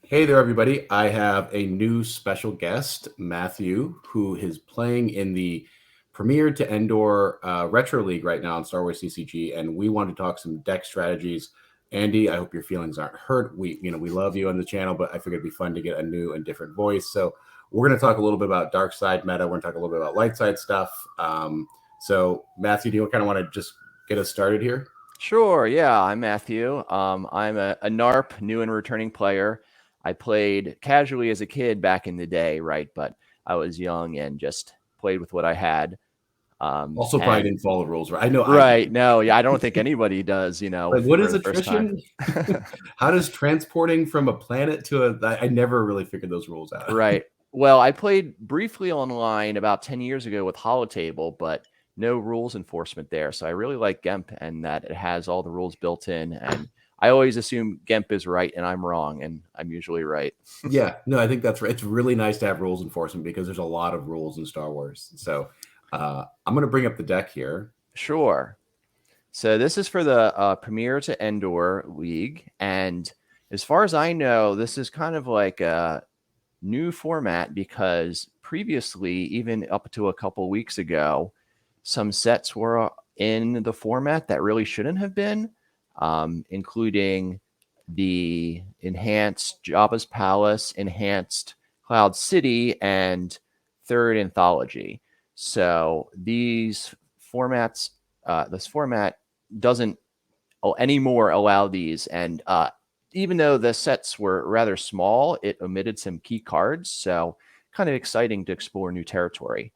Hey there, everybody. I have a new special guest, Matthew, who is playing in the Premier to Endor Retro League right now in Star Wars CCG, and we want to talk some deck strategies. Andy, I hope your feelings aren't hurt. We love you on the channel, but I figured it'd be fun to get a new and different voice. So we're going to talk a little bit about dark side meta. We're going to talk a little bit about light side stuff. So Matthew, do you kind of want to just get us started here? Sure, yeah, I'm Matthew. I'm a NARP, new and returning player. I played casually as a kid back in the day, right? But I was young and just played with what I had. Also, probably didn't follow the rules, right? I know I Right, didn't. no, yeah, I don't think anybody does, Like, what for is the first time. attrition? How does transporting from a planet to I never really figured those rules out. Right. Well, I played briefly online about 10 years ago with Holotable, but no rules enforcement there. So I really like GEMP and that it has all the rules built in. And I always assume GEMP is right and I'm wrong, and I'm usually right. Yeah, no, I think that's right. It's really nice to have rules enforcement because there's a lot of rules in Star Wars. So I'm going to bring up the deck here. Sure. So this is for the Premier to Endor League. And as far as I know, this is kind of like a new format because previously, even up to a couple weeks ago, some sets were in the format that really shouldn't have been, including the enhanced Jabba's Palace, enhanced Cloud City, and third anthology. So these formats, this format doesn't anymore allow these. And even though the sets were rather small, it omitted some key cards. So kind of exciting to explore new territory.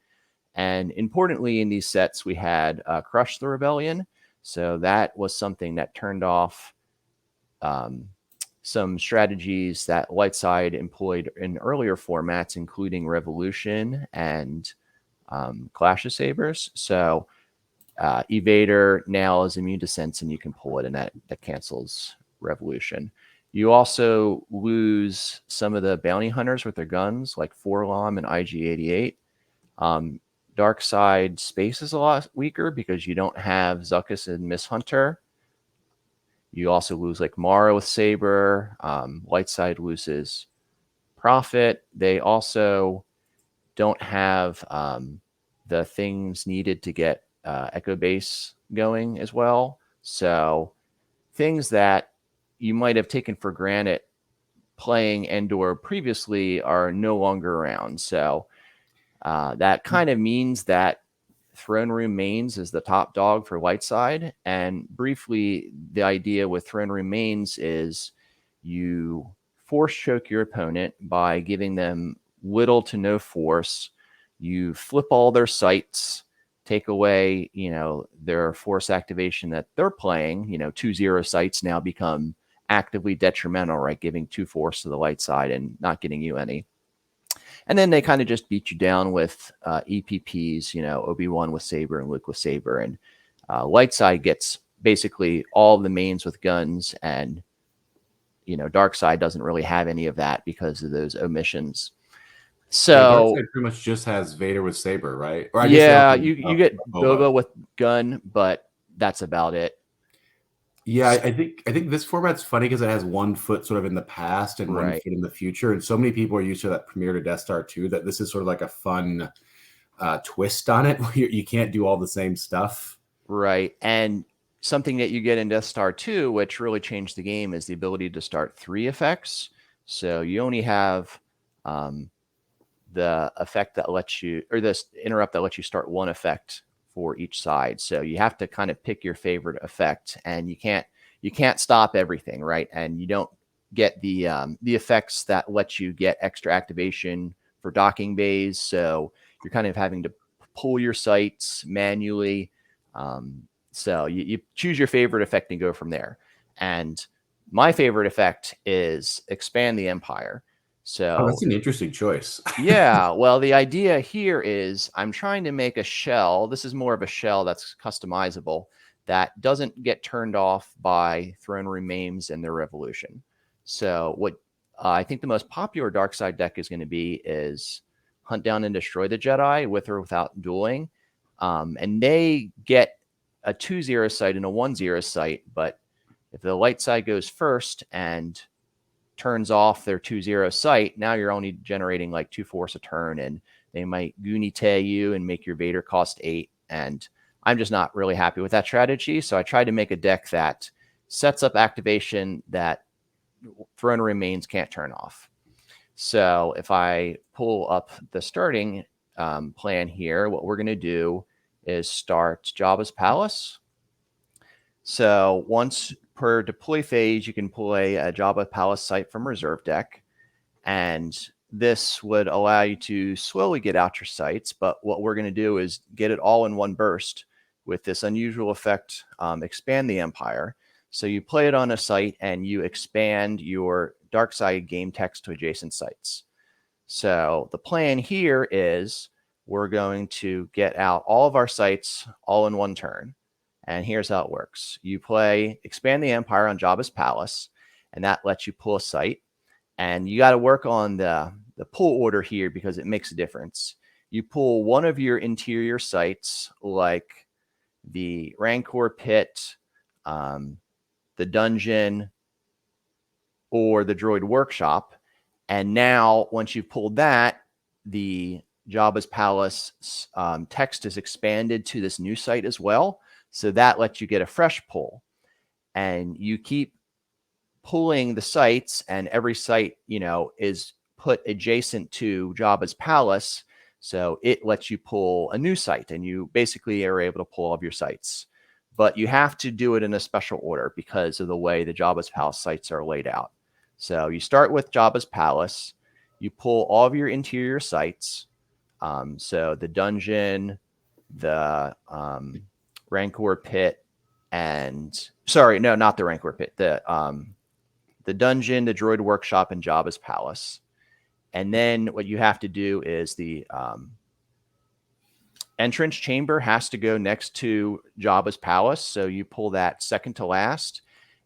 And importantly, in these sets, we had Crush the Rebellion. So that was something that turned off some strategies that Lightside employed in earlier formats, including Revolution and Clash of Sabers. So Evader now is immune to sense, and you can pull it, and that cancels Revolution. You also lose some of the bounty hunters with their guns, like Forlom and IG-88. Dark side space is a lot weaker because you don't have Zuckuss and Miss Hunter. You also lose like Mara with Saber. Light side loses Prophet. They also don't have the things needed to get Echo Base going as well. So things that you might have taken for granted playing Endor previously are no longer around. So that kind of means that Throne Room Mains is the top dog for Lightside. And briefly, the idea with Throne Room Mains is you force choke your opponent by giving them little to no force. You flip all their sights, take away, their force activation that they're playing. 2-0 sights now become actively detrimental, right? Giving 2 force to the light side and not getting you any. And then they kind of just beat you down with EPPs, Obi-Wan with Saber and Luke with Saber. And light side gets basically all the mains with guns, and dark side doesn't really have any of that because of those omissions. So yeah, dark side pretty much just has Vader with Saber, right? Or I guess you get Boba with gun, but that's about it. Yeah, I think this format's funny because it has 1 foot sort of in the past and 1 foot in the future, and so many people are used to that Premier to Death Star 2 that this is sort of like a fun twist on it. You can't do all the same stuff, right? And something that you get in Death Star 2, which really changed the game, is the ability to start 3 effects. So you only have the effect that lets you, or this interrupt that lets you start 1 effect for each side. So you have to kind of pick your favorite effect, and you can't stop everything, right? And you don't get the effects that let you get extra activation for docking bays. So you're kind of having to pull your sights manually. So you choose your favorite effect and go from there. And my favorite effect is Expand the Empire. So that's an interesting choice. yeah, well, the idea here is I'm trying to make a shell. This is more of a shell that's customizable that doesn't get turned off by Throne Room Mains and their Revolution. So what I think the most popular dark side deck is going to be is Hunt Down and Destroy the Jedi with or without dueling. And they get a 2-0 sight and a 1-0 sight, but if the light side goes first and turns off their 2-0 sight, now you're only generating like 2 force a turn, and they might Goonie-Tay you and make your Vader cost 8. And I'm just not really happy with that strategy. So I tried to make a deck that sets up activation that Throne Remains can't turn off. So if I pull up the starting plan here, what we're going to do is start Jabba's Palace. So once per deploy phase, you can play a Jabba Palace site from reserve deck. And this would allow you to slowly get out your sites. But what we're going to do is get it all in one burst with this unusual effect, Expand the Empire. So you play it on a site and you expand your dark side game text to adjacent sites. So the plan here is we're going to get out all of our sites all in one turn. And here's how it works. You play Expand the Empire on Jabba's Palace, and that lets you pull a site. And you got to work on the pull order here because it makes a difference. You pull one of your interior sites, like the Rancor Pit, the dungeon, or the droid workshop. And now, once you've pulled that, the Jabba's Palace text is expanded to this new site as well. So that lets you get a fresh pull. And you keep pulling the sites, and every site, is put adjacent to Jabba's Palace. So it lets you pull a new site, and you basically are able to pull all of your sites. But you have to do it in a special order because of the way the Jabba's Palace sites are laid out. So you start with Jabba's Palace, you pull all of your interior sites. So the dungeon, the Rancor Pit, and sorry, no, not the Rancor Pit, the dungeon, the droid workshop, and Jabba's Palace. And then what you have to do is the entrance chamber has to go next to Jabba's Palace. So you pull that second to last,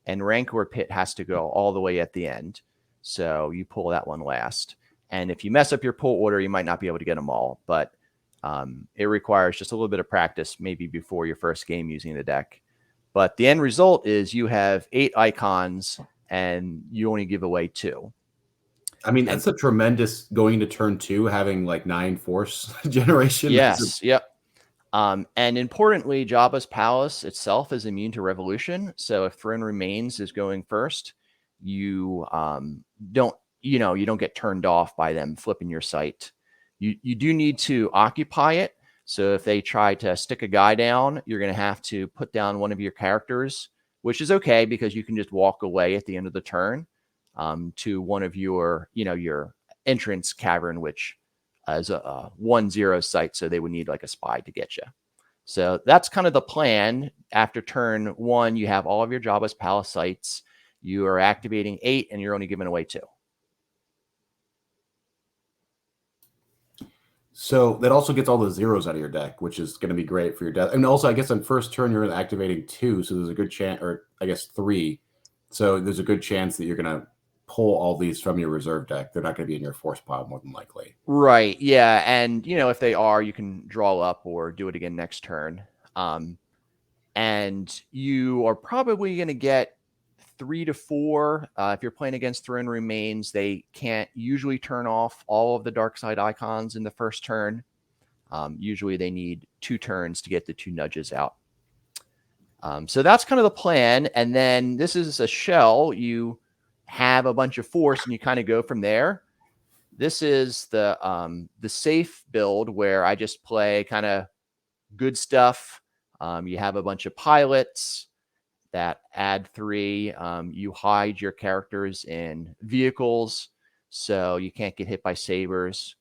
and Rancor Pit has to go all the way at the end. So you pull that one last. And if you mess up your pull order, you might not be able to get them all, but it requires just a little bit of practice, maybe before your first game using the deck. But the end result is you have 8 icons and you only give away 2. I mean, that's a tremendous going to turn 2, having like 9 force generation. Yes. Yep. And importantly, Jabba's Palace itself is immune to revolution. So if Throne Remains is going first, you don't get turned off by them flipping your site. You do need to occupy it. So if they try to stick a guy down, you're going to have to put down one of your characters, which is okay because you can just walk away at the end of the turn to one of your entrance cavern, which is a 1-0 site. So they would need like a spy to get you. So that's kind of the plan. After turn 1, you have all of your Jabba's Palace sites. You are activating 8 and you're only giving away 2. So that also gets all the zeros out of your deck, which is going to be great for your deck. And also, I guess on first turn, you're activating 2. So there's a good chance, or I guess 3. So there's a good chance that you're going to pull all these from your reserve deck. They're not going to be in your force pile more than likely. Right. Yeah. And, if they are, you can draw up or do it again next turn. And you are probably going to get 3 to 4. If you're playing against Throne Remains, they can't usually turn off all of the dark side icons in the first turn. Usually they need 2 turns to get the 2 nudges out. So that's kind of the plan. And then this is a shell. You have a bunch of force and you kind of go from there. This is the safe build where I just play kind of good stuff. You have a bunch of pilots that add 3. You hide your characters in vehicles so you can't get hit by sabers.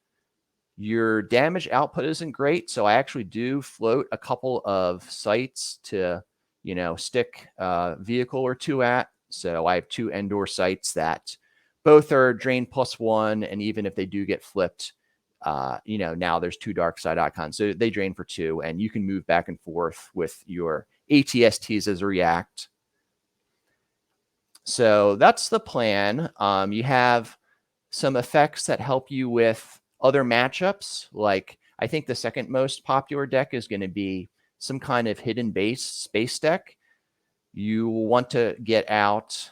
Your damage output isn't great, so I actually do float a couple of sites to, stick a vehicle or 2 at. So I have 2 Endor sites that both are drain +1, and even if they do get flipped, now there's 2 dark side icons, so they drain for 2, and you can move back and forth with your ATSTs as a react. So that's the plan. You have some effects that help you with other matchups. Like I think the second most popular deck is going to be some kind of hidden base space deck. You want to get out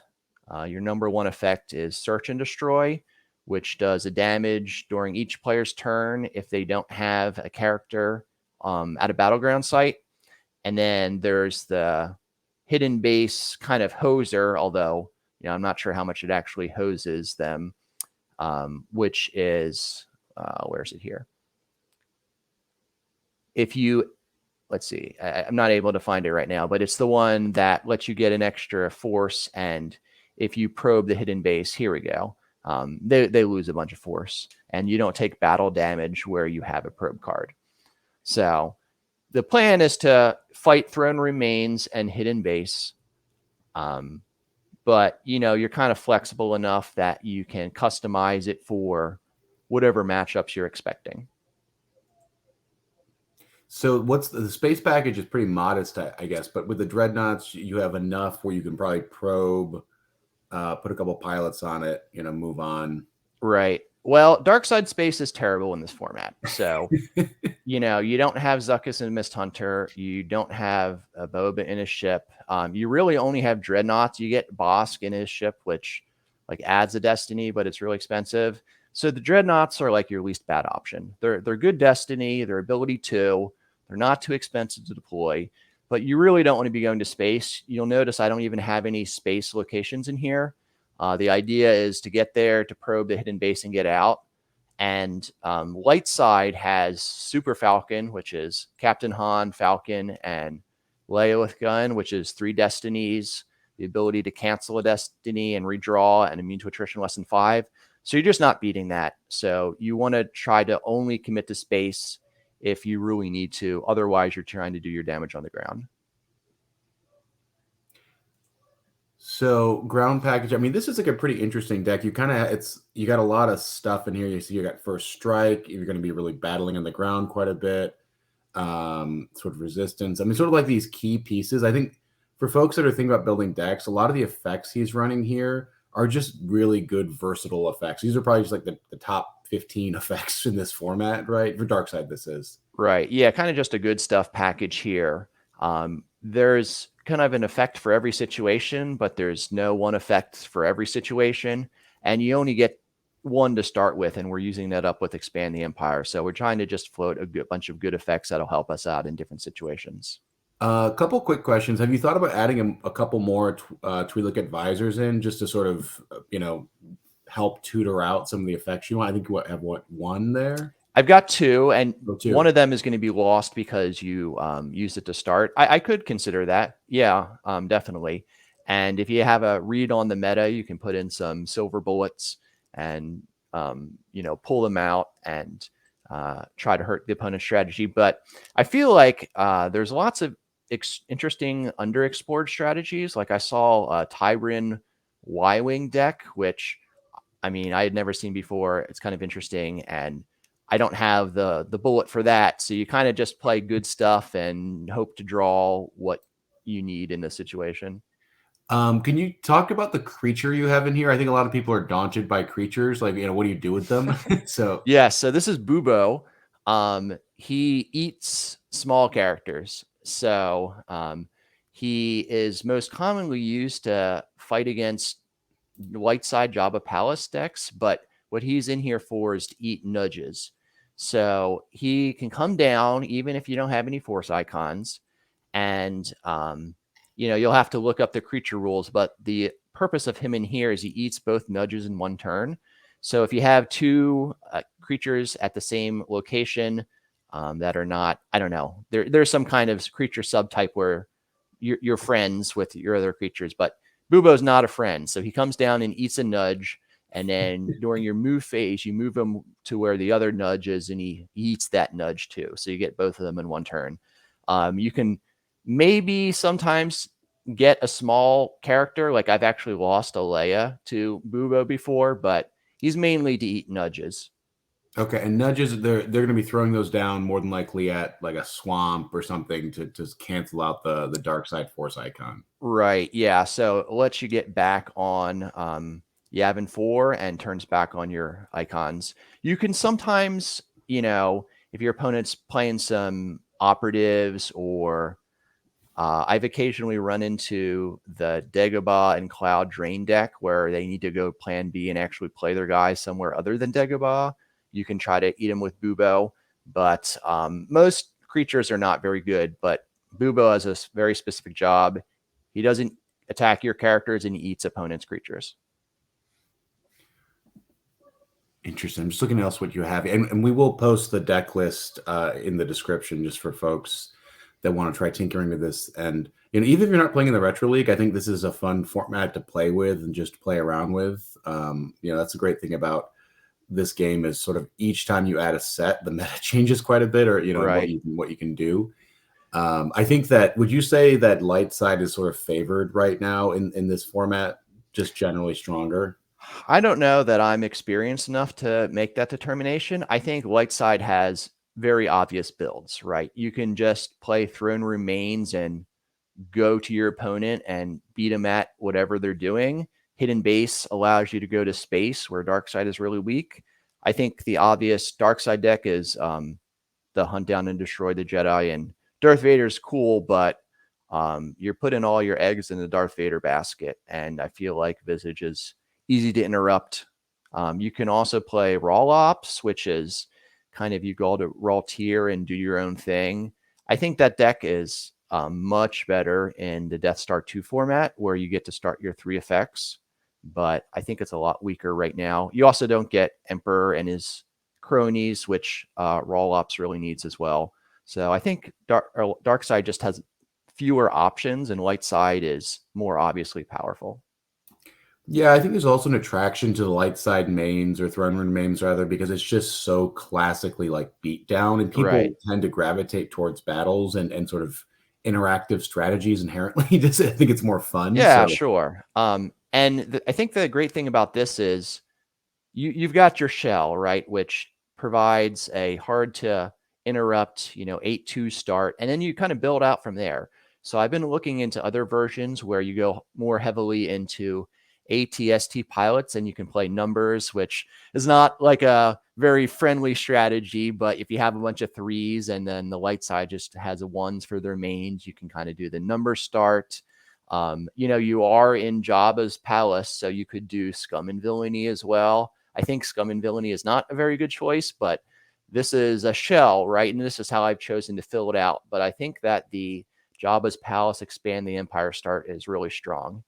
Your number one effect is Search and Destroy, which does a damage during each player's turn if they don't have a character at a battleground site. And then there's the Hidden Base kind of hoser, although I'm not sure how much it actually hoses them, which is, where is it here? If you, let's see, I'm not able to find it right now, but it's the one that lets you get an extra force. And if you probe the hidden base, here we go. They lose a bunch of force, and you don't take battle damage where you have a probe card. So the plan is to fight Throne Remains and Hidden Base. But you're kind of flexible enough that you can customize it for whatever matchups you're expecting. So what's the space package is pretty modest, I guess, but with the dreadnoughts, you have enough where you can probably probe, put a couple pilots on it, move on. Right. Well, Dark Side space is terrible in this format. So, you don't have Zuckuss and Mist Hunter. You don't have a Boba in his ship. You really only have dreadnoughts. You get Bosk in his ship, which adds a destiny, but it's really expensive. So the dreadnoughts are your least bad option. They're good destiny. They're ability 2. They're not too expensive to deploy, but you really don't want to be going to space. You'll notice I don't even have any space locations in here. The idea is to get there, to probe the hidden base and get out. And light side has Super Falcon, which is Captain Han, Falcon, and Leia with gun, which is 3 destinies, the ability to cancel a destiny and redraw, and immune to attrition less than 5. So you're just not beating that. So you want to try to only commit to space if you really need to. Otherwise, you're trying to do your damage on the ground. So ground package. I mean, this is a pretty interesting deck. You got a lot of stuff in here. You see, you got first strike. You're going to be really battling on the ground quite a bit. Sort of resistance. I mean, sort of like these key pieces. I think for folks that are thinking about building decks, a lot of the effects he's running here are just really good, versatile effects. These are probably just the top 15 effects in this format, right? For Dark Side, this is. Right. Yeah, kind of just a good stuff package here. There's kind of an effect for every situation, but there's no one effect for every situation. And you only get one to start with, and we're using that up with Expand the Empire. So we're trying to just float a bunch of good effects that'll help us out in different situations. A couple quick questions. Have you thought about adding a couple more Twi'lek advisors in just to sort of, help tutor out some of the effects you want? I think you have one there? I've got 2, and Two. one of them is going to be lost because you used it to start. I could consider that. Yeah, definitely. And if you have a read on the meta, you can put in some silver bullets and, pull them out and try to hurt the opponent's strategy. But I feel like there's lots of interesting underexplored strategies. Like I saw a Tyron Y-Wing deck, which, I mean, I had never seen before. It's kind of interesting, and I don't have the bullet for that. So you kind of just play good stuff and hope to draw what you need in the situation. Can you talk about the creature you have in here? I think a lot of people are daunted by creatures. What do you do with them? So Yeah, so this is Bubo. He eats small characters. So he is most commonly used to fight against light side Jabba Palace decks, but what he's in here for is to eat nudges. So he can come down even if you don't have any force icons, and you'll have to look up the creature rules, but the purpose of him in here is he eats both nudges in one turn. So if you have 2 creatures at the same location that are not, I don't know, there's some kind of creature subtype where you're friends with your other creatures, but Bubo's not a friend. So he comes down and eats a nudge, and then during your move phase, you move him to where the other nudge is, and he eats that nudge too. So you get both of them in one turn. You can maybe sometimes get a small character. Like I've actually lost a Leia to Bubo before, but he's mainly to eat nudges. okay, and nudges, they're going to be throwing those down more than likely at a swamp or something to just cancel out the dark side force icon. Right. Yeah. So it lets you get back on Yavin 4 and turns back on your icons. You can sometimes, if your opponent's playing some operatives or I've occasionally run into the Dagobah and Cloud Drain deck where they need to go plan B and actually play their guys somewhere other than Dagobah. You can try to eat them with Bubo, but most creatures are not very good. But Bubo has a very specific job. He doesn't attack your characters and he eats opponents' creatures. Interesting. I'm just looking else what you have, and we will post the deck list in the description just for folks that want to try tinkering with this. And even if you're not playing in the Retro League, I think this is a fun format to play with and just play around with. That's a great thing about this game is sort of each time you add a set, the meta changes quite a bit, or Right. what you can do. I think that would you say that light side is sort of favored right now in this format, just generally stronger? I don't know that I'm experienced enough to make that determination. I think light side has very obvious builds, right? You can just play Throne Room mains and go to your opponent and beat them at whatever they're doing. Hidden Base allows you to go to space where dark side is really weak. I think the obvious dark side deck is the Hunt Down and Destroy the Jedi, and Darth Vader's cool, but you're putting all your eggs in the Darth Vader basket, and I feel like Visage is easy to interrupt. You can also play Raw Ops, which is kind of you go to raw tier and do your own thing. I think that deck is much better in the Death Star 2 format where you get to start your 3 effects, but I think it's a lot weaker right now. You also don't get Emperor and his cronies, which Raw Ops really needs as well. So I think Dark Side just has fewer options and Light Side is more obviously powerful. Yeah, I think there's also an attraction to the light side mains or throne room mains rather, because it's just so classically like beat down, and people Right. tend to gravitate towards battles and sort of interactive strategies inherently. Just I think it's more fun. Yeah, So sure. I think the great thing about this is you've got your shell, right, which provides a hard to interrupt, 8-2 start, and then you kind of build out from there. So I've been looking into other versions where you go more heavily into ATST pilots and you can play numbers, which is not like a very friendly strategy. But if you have a bunch of threes and then the light side just has a ones for their mains, you can kind of do the number start. You are in Jabba's palace, so you could do Scum and Villainy as well. I think Scum and Villainy is not a very good choice, but this is a shell, right? And this is how I've chosen to fill it out. But I think that the Jabba's palace expand the Empire start is really strong.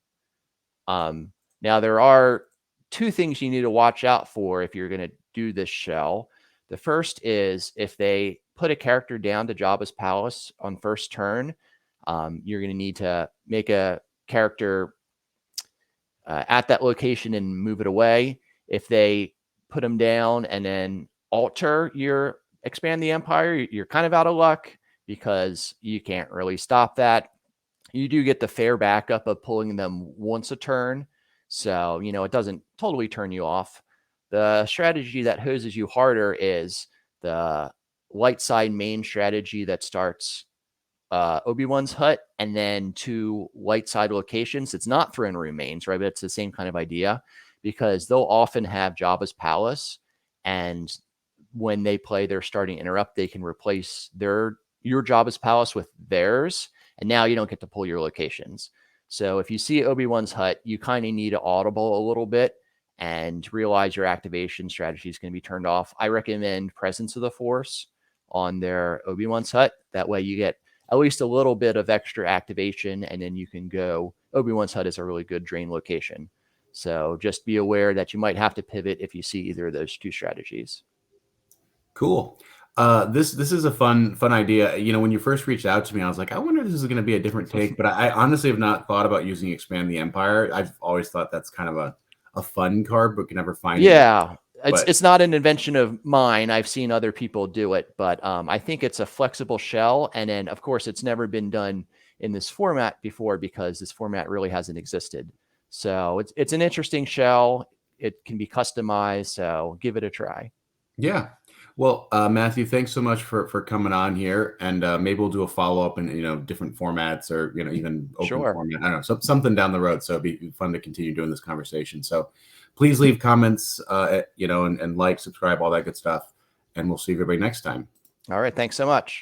Now there are 2 things you need to watch out for if you're going to do this shell. The first is if they put a character down to Jabba's palace on first turn, you're going to need to make a character at that location and move it away. If they put them down and then alter your expand the empire, you're kind of out of luck because you can't really stop that. You do get the fair backup of pulling them once a turn. So, it doesn't totally turn you off. The strategy that hoses you harder is the light side main strategy that starts Obi-Wan's hut and then 2 light side locations. It's not throne room mains, right? But it's the same kind of idea because they'll often have Jabba's palace, and when they play their starting interrupt, they can replace your Jabba's palace with theirs, and now you don't get to pull your locations. So if you see Obi-Wan's hut, you kind of need to audible a little bit and realize your activation strategy is going to be turned off. I recommend Presence of the Force on their Obi-Wan's hut. That way you get at least a little bit of extra activation, and then you can go. Obi-Wan's hut is a really good drain location. So just be aware that you might have to pivot if you see either of those 2 strategies. cool. This is a fun idea. When you first reached out to me, I was like, I wonder if this is going to be a different take. But I honestly have not thought about using Expand the Empire. I've always thought that's kind of a fun card, but can never find it. Yeah, But it's not an invention of mine. I've seen other people do it, but I think it's a flexible shell. And then, of course, it's never been done in this format before because this format really hasn't existed. So it's an interesting shell. It can be customized. So give it a try. yeah. Well, Matthew, thanks so much for coming on here, and maybe we'll do a follow up in different formats or even open Sure. format. I don't know, something down the road. So it'd be fun to continue doing this conversation. So please leave comments, and like, subscribe, all that good stuff, and we'll see everybody next time. All right. Thanks so much.